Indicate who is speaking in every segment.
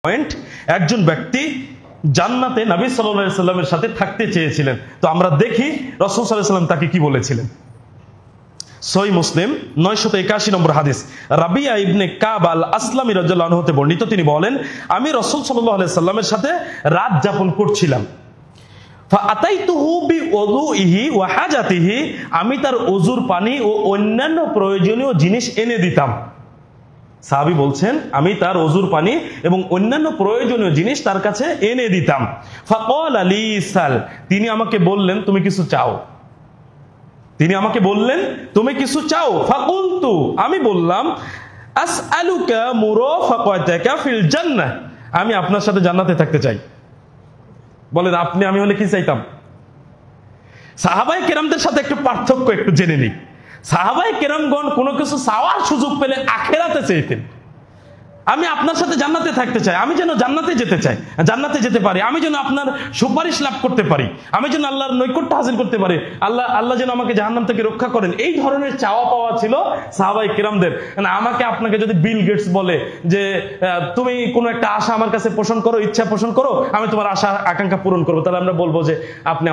Speaker 1: Point, একজন ব্যক্তি জান্নাতে নবী সাল্লাল্লাহু আলাইহি সাল্লামের সাথে থাকতে চেয়েছিলেন। তো আমরা দেখি রাসূল সাল্লাল্লাহু আলাইহি সাল্লাম তাকে কি বলেছিলেন। সহিহ মুসলিম 981 নম্বর হাদিস, রাবিয়া ইবনে কাব আল আসলামী রাদিয়াল্লাহু আনহু হতে বর্ণিত, তিনি বলেন, আমি রাসূল সাল্লাল্লাহু আলাইহি সাল্লামের সাথে রাত যাপন করছিলাম। ফাআতাইতুহু বিউযুইহি ওয়া হাজাতিহি, আমি তার ওযুর পানি ও অন্যান্য প্রয়োজনীয় জিনিস এনে দিতাম। সাহাবী বলছেন, আমি তার ওযুর পানি এবং অন্যান্য প্রয়োজনীয় জিনিস তার কাছে এনে দিতাম। ফাকালা লি সাল, তিনি আমাকে বললেন তুমি কিছু চাও। তিনি আমাকে বললেন তুমি কিছু চাও। ফাকুলতু, আমি বললাম, আসআলুকা মুরাফাকাতাকা ফিল জান্নাহ, আমি আপনার সাথে জান্নাতে থাকতে চাই। বলেন আপনি আমি হলে কি চাইতাম? সাহাবায়ে কেরামদের সাথে একটু পার্থক্য একটু জেনে নিই। সাহাবায়ে কেরামগণ কোনো কিছু চাওয়ার সুযোগ পেলে আখিরাতে চাইতেন। আমি আপনার সাথে জান্নাতে থাকতে চাই, আমি যেন জান্নাতে যেতে চাই, জান্নাতে যেতে পারি, আমি যেন আপনার সুপারিশ লাভ করতে পারি, আমি যেন আল্লাহর নৈকট্য হাসিল করতে পারি, আল্লাহ যেন আমাকে জাহান্নাম থেকে রক্ষা করেন। এই ধরনের চাওয়া পাওয়া ছিল সাহাবায়ে কেরামদের। আমাকে আপনাকে যদি বিল গেটস বলে যে তুমি কোনো একটা আশা আমার কাছে পোষণ করো, ইচ্ছা পোষণ করো, আমি তোমার আশা আকাঙ্ক্ষা পূরণ করবো, তাহলে আমরা বলবো যে আপনি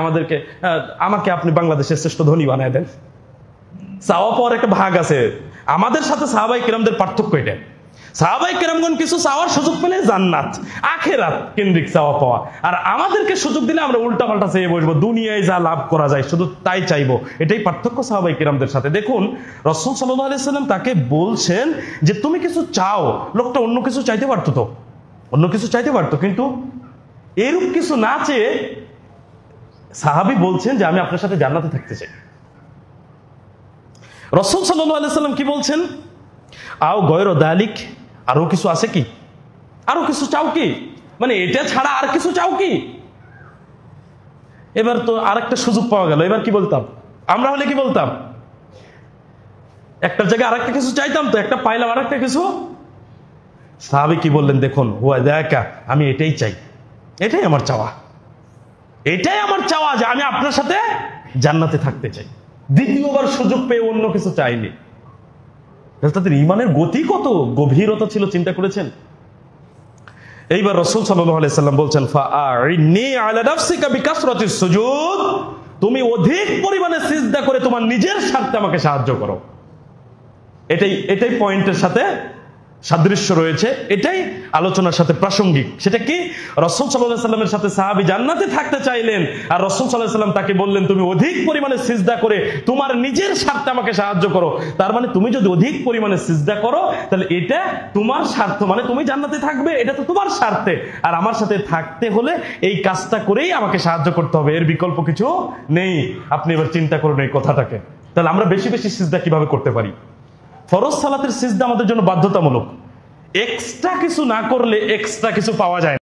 Speaker 1: আমাকে আপনি বাংলাদেশের শ্রেষ্ঠ ধনী বানায় দেন। চাওয়া পাওয়ার একটা ভাগ আছে। আমাদের সাথে সাহাবায়ে কেরামদের পার্থক্য এটা। সাহাবায়ে কেরামগণ কিছু চাওয়ার সুযোগ পেলে জান্নাত আখিরাত কেন্দ্রিক চাওয়া পাওয়া, আর আমাদেরকে সুযোগ দিলে আমরা উল্টা পাল্টা চেয়ে বসবো, দুনিয়ায় যা লাভ করা যায় শুধু তাই চাইবো। এটাই পার্থক্য সাহাবায়ে কেরামদের সাথে। দেখুন রাসূল সাল্লাল্লাহু আলাইহি সাল্লাম তাকে বলছেন যে তুমি কিছু চাও। লোকটা অন্য কিছু চাইতে পারতো, তো অন্য কিছু চাইতে পারতো, কিন্তু এরূপ কিছু না চেয়ে সাহাবী বলছেন যে আমি আপনার সাথে জান্নাতে থাকতে চাই। রাসূল সাল্লাল্লাহু আলাইহি সাল্লাম কি বলছেন? আও গয়র দালিক, আরো কিছু আছে কি? আরো কিছু চাও কি? মানে এটা ছাড়া আর কিছু চাও কি? এবার তো আরেকটা সুযোগ পাওয়া গেল। এবার কি বলতাম? আমরা হলে কি বলতাম? একটা জায়গায় আরেকটা কিছু চাইতাম, তো একটা পাইলাম আরেকটা কিছু। সাহাবী কি বললেন দেখুন, হুয়া যাকা, আমি এটাই চাই, এটাই আমার চাওয়া, এটাই আমার চাওয়া যে আমি আপনার সাথে জান্নাতে থাকতে চাই। দ্বিতীয়বার সুযোগ পেয়ে অন্য কিছু চাইনি। তাদের ঈমানের গতি কত গভীরতা ছিল চিন্তা করেছেন? এইবার রাসূল সাল্লাল্লাহু আলাইহি সাল্লাম বলছেন, ফাআইনি আলা নাফসিকা বিকাসরাতিস সুজুদ, তুমি অধিক পরিমাণে সিজদা করে তোমার নিজের স্বার্থে আমাকে সাহায্য করো। এটাই পয়েন্টের সাথে সাদৃশ্য রয়েছে, এটাই আলোচনার সাথে প্রাসঙ্গিক। সেটা কি? রাসূল সাল্লাল্লাহু আলাইহি সাল্লামের সাথে সাহাবী জান্নাতে থাকতে চাইলেন, আর রাসূল সাল্লাল্লাহু আলাইহি সাল্লাম তাকে বললেন তুমি অধিক পরিমাণে সিজদা করে তোমার নিজের স্বার্থে আমাকে সাহায্য করো। তার মানে তুমি যদি অধিক পরিমাণে সিজদা করো তাহলে এটা তোমার স্বার্থ, মানে তুমি জান্নাতে থাকবে, এটা তো তোমার স্বার্থে। আর আমার সাথে থাকতে হলে এই কাজটা করেই আমাকে সাহায্য করতে হবে, এর বিকল্প কিছু নেই। আপনি এবার চিন্তা করুন এই কথাটাকে। তাহলে আমরা বেশি বেশি সিজদা কিভাবে করতে পারি? ফরজ সালাতের সিজদা আমাদের জন্য বাধ্যতামূলক। এক্সট্রা কিছু না করলে এক্সট্রা কিছু পাওয়া যায় না।